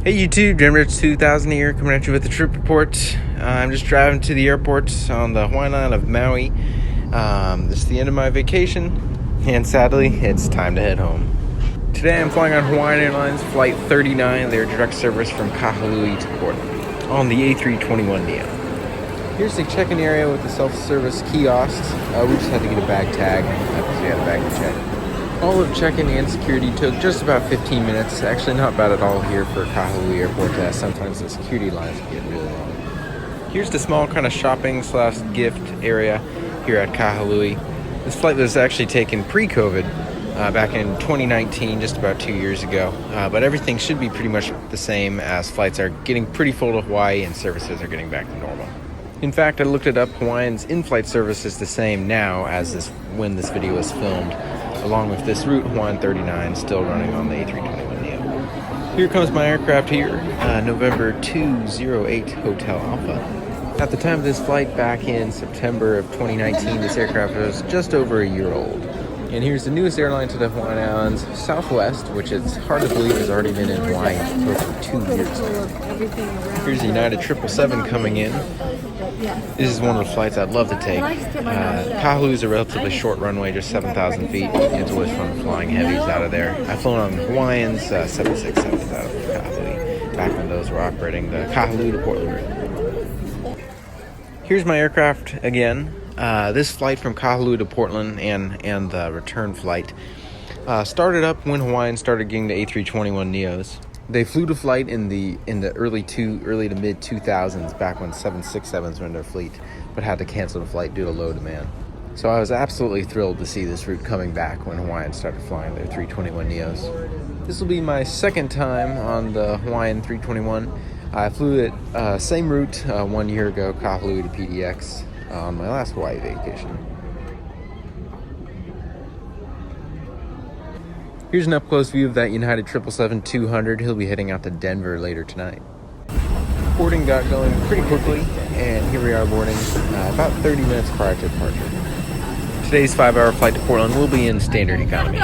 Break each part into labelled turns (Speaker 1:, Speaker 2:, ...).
Speaker 1: Hey YouTube, JamRich2000 here, coming at you with the trip report. I'm just driving to the airport on the Hawaiian island of Maui. This is the end of my vacation, and sadly, it's time to head home. Today I'm flying on Hawaiian Airlines Flight 39, their direct service from Kahului to Portland, on the A321neo. Here's the check-in area with the self-service kiosks. We just had to get a bag tag, because we had a bag to check. All of check-in and security took just about 15 minutes. Actually not bad at all here for Kahului Airport. Sometimes the security lines get really long. Here's the small kind of shopping / gift area here at Kahului. This flight was actually taken pre-COVID back in 2019, just about 2 years ago. But everything should be pretty much the same, as flights are getting pretty full to Hawaii and services are getting back to normal. In fact, I looked it up. Hawaiian's in-flight service is the same now as when this video was filmed. Along with this route, Hawaiian 39 still running on the A321neo. Here comes my aircraft here, November 208 Hotel Alpha. At the time of this flight back in September of 2019, this aircraft was just over a year old. And here's the newest airline to the Hawaiian Islands, Southwest, which it's hard to believe has already been in Hawaii for 2 years now. Here's United 777 coming in. This is one of the flights I'd love to take. Kahului is a relatively short runway, just 7,000 feet. It's always fun flying heavies out of there. I've flown on Hawaiian's 767s out of Kahului, back when those were operating the Kahului to Portland route. Here's my aircraft again. This flight from Kahului to Portland and the return flight started up when Hawaiian started getting the A321neos. They flew the flight in the early to mid 2000s, back when 767s were in their fleet, but had to cancel the flight due to low demand. So I was absolutely thrilled to see this route coming back when Hawaiian started flying their 321neos. This will be my second time on the Hawaiian 321. I flew it same route 1 year ago, Kahului to PDX, on my last Hawaii vacation. Here's an up-close view of that United 777-200. He'll be heading out to Denver later tonight. Boarding got going pretty quickly, and here we are boarding about 30 minutes prior to departure. Today's 5-hour flight to Portland will be in standard economy.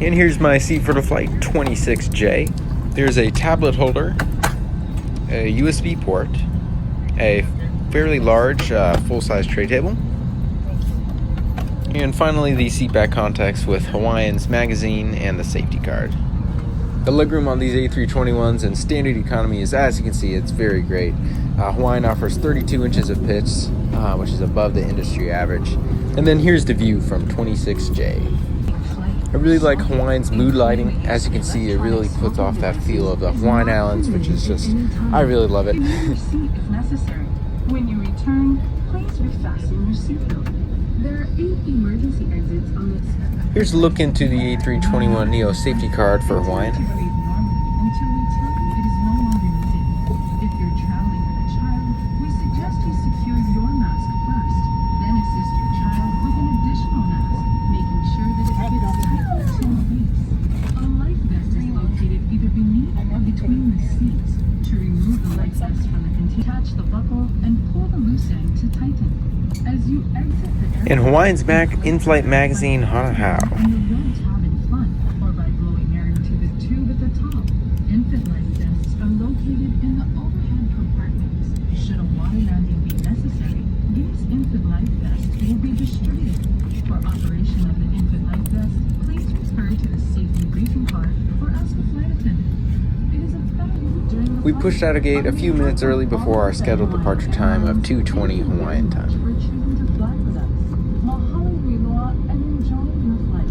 Speaker 1: And here's my seat for the flight 26J. There's a tablet holder, a USB port, a fairly large full-size tray table, and finally the seatback contacts with Hawaiian's magazine and the safety card. The legroom on these A321s in standard economy is, as you can see, it's very great. Hawaiian offers 32 inches of pitch, which is above the industry average. And then here's the view from 26J. I really like Hawaiian's mood lighting. As you can see, it really puts off that feel of the Hawaiian Islands, which is just, I really love it.
Speaker 2: When you return, please refasten your seatbelt. There are 8 emergency exits on this.
Speaker 1: Here's a look into the A321neo safety card for Hawaiian.
Speaker 2: Until we tell you it is no longer needed. If you're traveling with a child, we suggest you secure your mask first, then assist your child with an additional mask, making sure that it fits tightly to the waist. A life vest is located either beneath or between the seats. To remove the life vest from the container, attach the buckle and pull the loose end to tighten. As you exit the
Speaker 1: In Hawaiian's in-flight magazine, Hana How.
Speaker 2: on the red tab in front, or by blowing air into the tube at the top. Infant life vests are located in the overhead compartments. Should a water landing be necessary, these infant life vests will be distributed. For operation of the infant life vest, please refer to the safety briefing card or ask a flight attendant. It is a during the
Speaker 1: We pushed out of gate a few minutes early before our scheduled departure time of 2:20 Hawaiian time.
Speaker 2: for choosing to fly with us. Mahalo Riloa and enjoy your flight.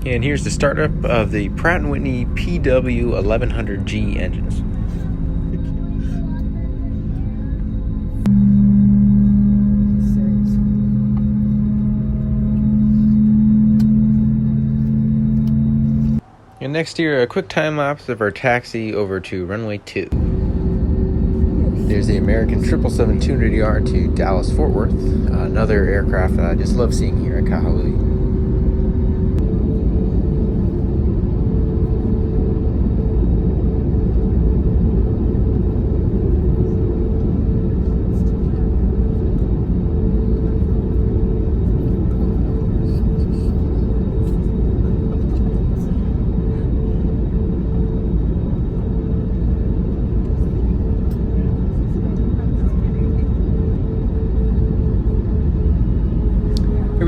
Speaker 1: And here's the startup of the Pratt & Whitney PW1100G engines. And next here, a quick time lapse of our taxi over to runway 2. There's the American 777-200ER to Dallas-Fort Worth, another aircraft that I just love seeing here at Kahului.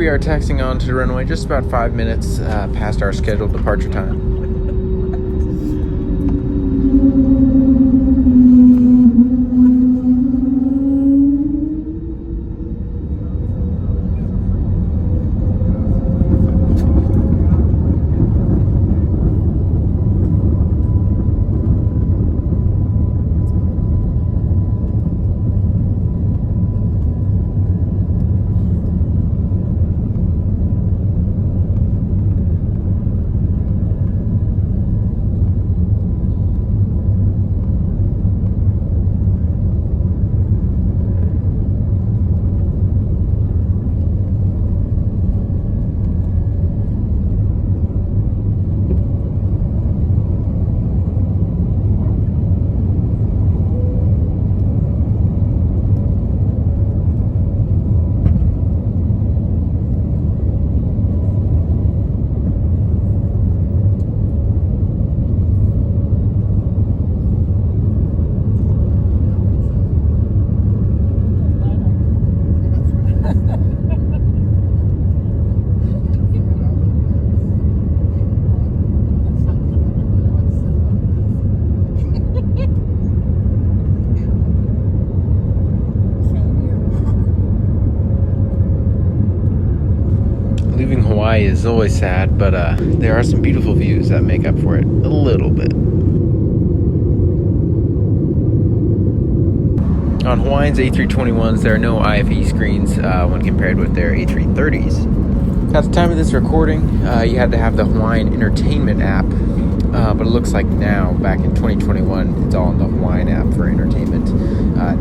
Speaker 1: we are taxiing on to the runway just about 5 minutes past our scheduled departure time. Leaving Hawaii is always sad, but there are some beautiful views that make up for it a little bit. On Hawaiian's A321s, there are no IFE screens when compared with their A330s. At the time of this recording, you had to have the Hawaiian Entertainment app, but it looks like now, back in 2021, it's all in the Hawaiian app for entertainment,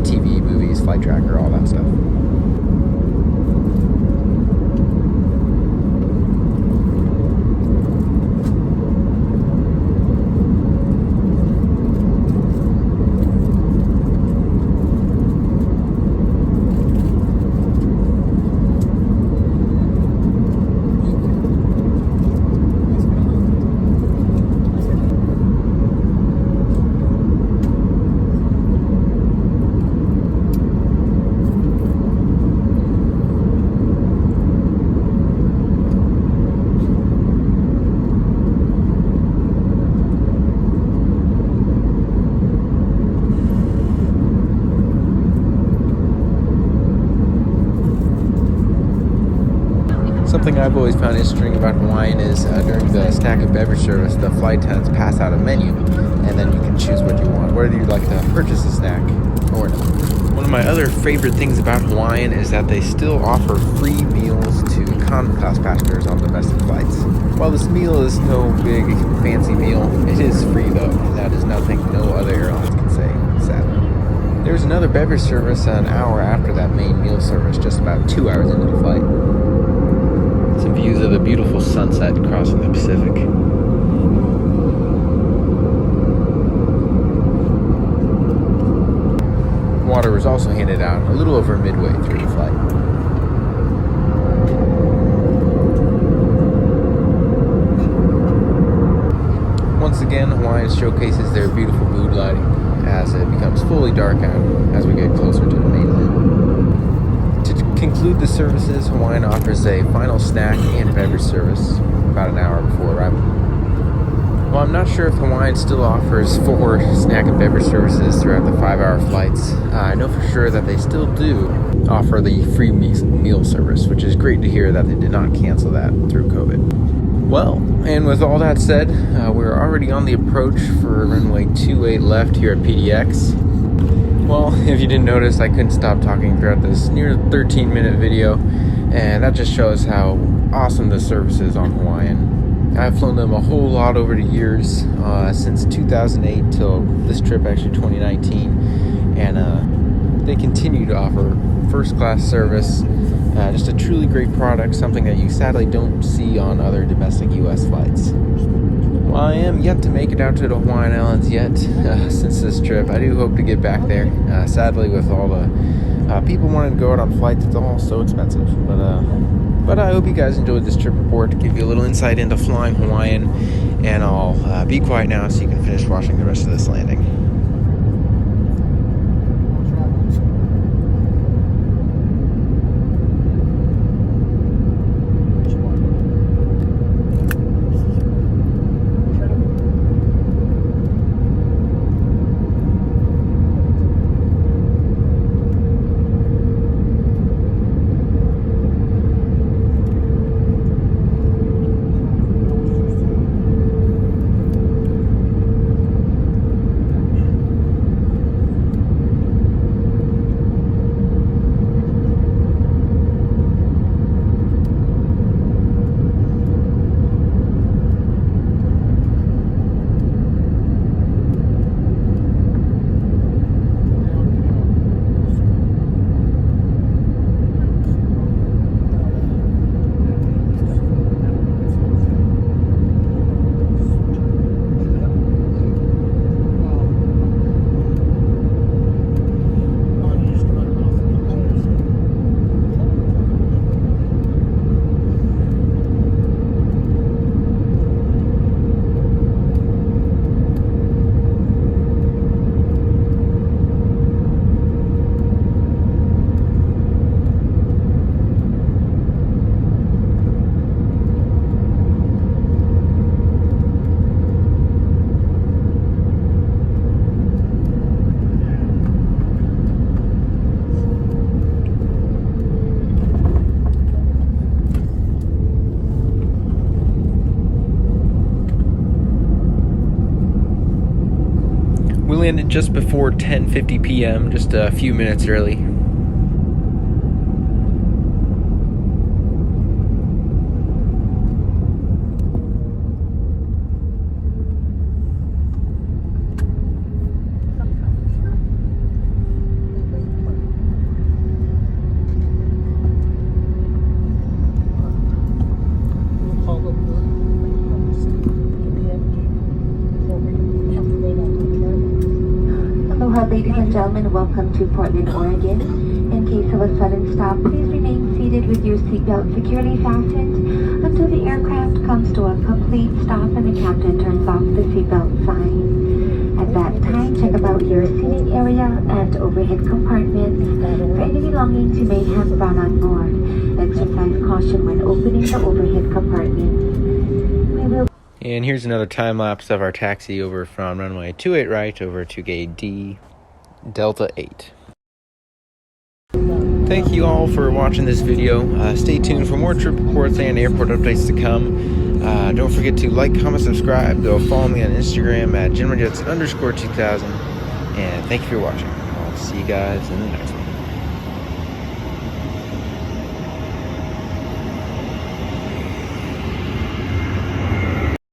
Speaker 1: TV, movies, flight tracker, all that stuff. Something I've always found interesting about Hawaiian is during the snack and beverage service, the flight attendants pass out a menu, and then you can choose what you want, whether you'd like to purchase a snack or not. One of my other favorite things about Hawaiian is that they still offer free meals to economy class passengers on domestic flights. While this meal is no big fancy meal, it is free though, and that is nothing no other airlines can say, sadly. There was another beverage service an hour after that main meal service, just about 2 hours into the flight. Some views of the beautiful sunset crossing the Pacific. Water was also handed out a little over midway through the flight. Once again, Hawaiian showcases their beautiful mood lighting as it becomes fully dark out as we get closer to the mainland. To conclude the services, Hawaiian offers a final snack and beverage service about an hour before arrival. While I'm not sure if Hawaiian still offers 4 snack and beverage services throughout the 5-hour flights, I know for sure that they still do offer the free meal service, which is great to hear that they did not cancel that through COVID. Well, and with all that said, we're already on the approach for runway 28 left here at PDX. Well, if you didn't notice, I couldn't stop talking throughout this near 13-minute video, and that just shows how awesome the service is on Hawaiian. I've flown them a whole lot over the years, since 2008 till this trip, actually 2019, and they continue to offer first-class service, just a truly great product, something that you sadly don't see on other domestic U.S. flights. While I am yet to make it out to the Hawaiian Islands yet, since this trip, I do hope to get back there. Sadly, with all the people wanting to go out on flights, it's all so expensive. But I hope you guys enjoyed this trip report to give you a little insight into flying Hawaiian, and I'll be quiet now so you can finish watching the rest of this landing. landed just before 10:50 p.m., just a few minutes early.
Speaker 3: Aloha, ladies and gentlemen. Welcome to Portland, Oregon. In case of a sudden stop, please remain seated with your seatbelt securely fastened until the aircraft comes to a complete stop and the captain turns off the seatbelt sign. At that time, check about your seating area and overhead compartments for any belongings you may have brought on board. Exercise caution when opening the overhead compartments. We will
Speaker 1: And here's another time lapse of our taxi over from runway 28 right over to gate D, Delta 8. Thank you all for watching this video. Stay tuned for more trip reports and airport updates to come. Don't forget to like, comment, subscribe. Go follow me on Instagram at GenRajets_2000. And thank you for watching. I'll see you guys in the next one.